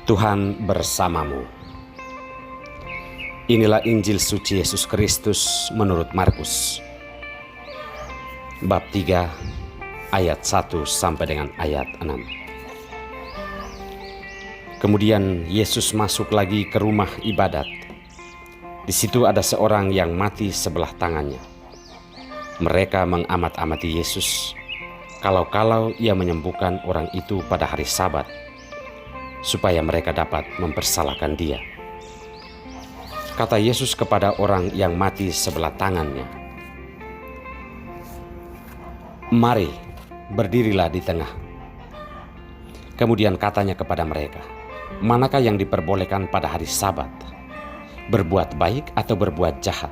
Tuhan bersamamu. Inilah Injil suci Yesus Kristus menurut Markus, bab 3 ayat 1 sampai dengan ayat 6. Kemudian Yesus masuk lagi ke rumah ibadat. Di situ ada seorang yang mati sebelah tangannya. Mereka mengamat-amati Yesus, kalau-kalau ia menyembuhkan orang itu pada hari Sabat, supaya mereka dapat mempersalahkan dia. Kata Yesus kepada orang yang mati sebelah tangannya, "Mari, berdirilah di tengah." Kemudian katanya kepada mereka, "Manakah yang diperbolehkan pada hari Sabat? Berbuat baik atau berbuat jahat?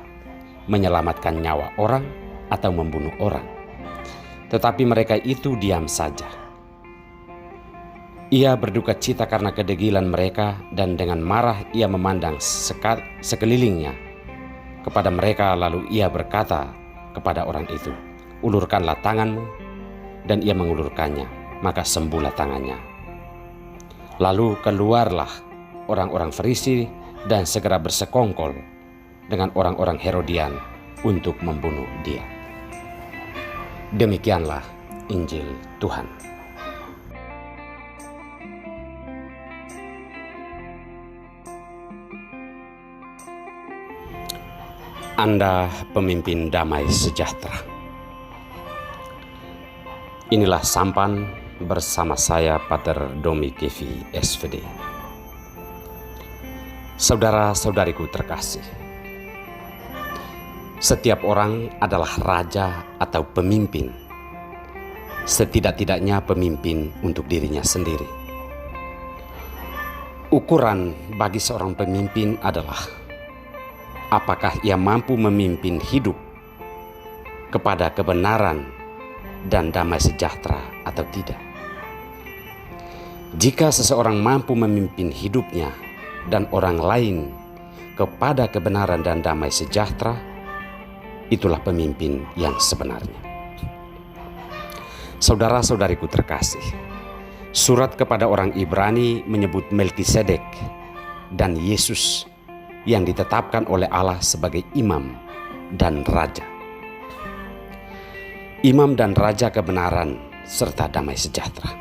Menyelamatkan nyawa orang atau membunuh orang?" Tetapi mereka itu diam saja. Ia berduka cita karena kedegilan mereka, dan dengan marah ia memandang sekelilingnya kepada mereka, lalu ia berkata kepada orang itu, "Ulurkanlah tanganmu." Dan ia mengulurkannya, maka sembuhlah tangannya. Lalu keluarlah orang-orang Farisi dan segera bersekongkol dengan orang-orang Herodian untuk membunuh dia. Demikianlah Injil Tuhan. Anda pemimpin damai sejahtera. Inilah sampan bersama saya, Pater Domi Kevi, SVD. Saudara-saudariku terkasih, setiap orang adalah raja atau pemimpin, setidak-tidaknya pemimpin untuk dirinya sendiri. Ukuran bagi seorang pemimpin adalah apakah ia mampu memimpin hidup kepada kebenaran dan damai sejahtera atau tidak. Jika seseorang mampu memimpin hidupnya dan orang lain kepada kebenaran dan damai sejahtera, itulah pemimpin yang sebenarnya. Saudara-saudariku terkasih, surat kepada orang Ibrani menyebut Melkisedek dan Yesus yang ditetapkan oleh Allah sebagai imam dan raja. Imam dan raja kebenaran serta damai sejahtera.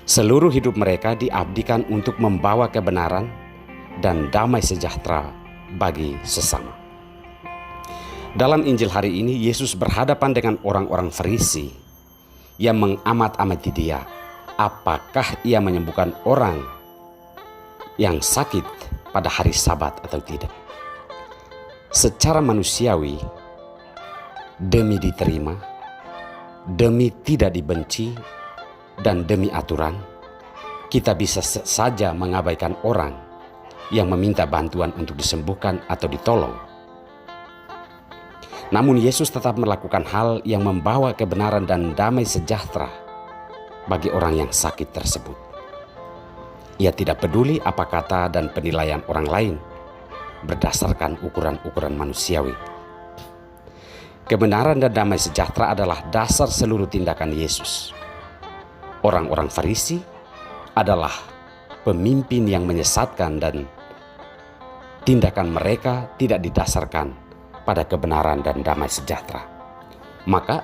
Seluruh hidup mereka diabdikan untuk membawa kebenaran dan damai sejahtera bagi sesama. Dalam Injil hari ini, Yesus berhadapan dengan orang-orang Farisi yang mengamat-amati dia, apakah ia menyembuhkan orang yang sakit pada hari Sabat atau tidak. Secara manusiawi, demi diterima, demi tidak dibenci, dan demi aturan, kita bisa saja mengabaikan orang yang meminta bantuan untuk disembuhkan atau ditolong. Namun Yesus tetap melakukan hal yang membawa kebenaran dan damai sejahtera bagi orang yang sakit tersebut. Ia tidak peduli apa kata dan penilaian orang lain berdasarkan ukuran-ukuran manusiawi. Kebenaran dan damai sejahtera adalah dasar seluruh tindakan Yesus. Orang-orang Farisi adalah pemimpin yang menyesatkan dan tindakan mereka tidak didasarkan pada kebenaran dan damai sejahtera. Maka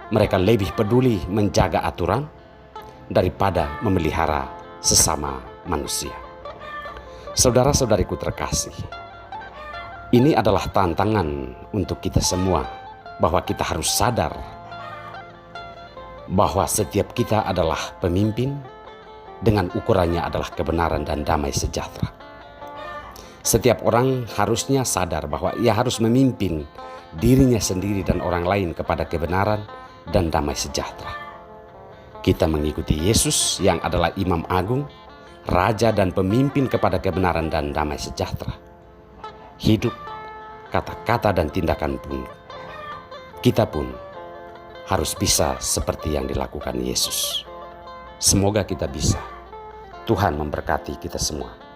mereka lebih peduli menjaga aturan daripada memelihara sesama manusia. Saudara-saudariku terkasih, ini adalah tantangan untuk kita semua, bahwa kita harus sadar bahwa setiap kita adalah pemimpin dengan ukurannya adalah kebenaran dan damai sejahtera. Setiap orang harusnya sadar bahwa ia harus memimpin dirinya sendiri dan orang lain kepada kebenaran dan damai sejahtera. Kita mengikuti Yesus yang adalah Imam Agung, Raja dan pemimpin kepada kebenaran dan damai sejahtera. Hidup, kata-kata dan tindakan pun, kita pun harus bisa seperti yang dilakukan Yesus. Semoga kita bisa. Tuhan memberkati kita semua.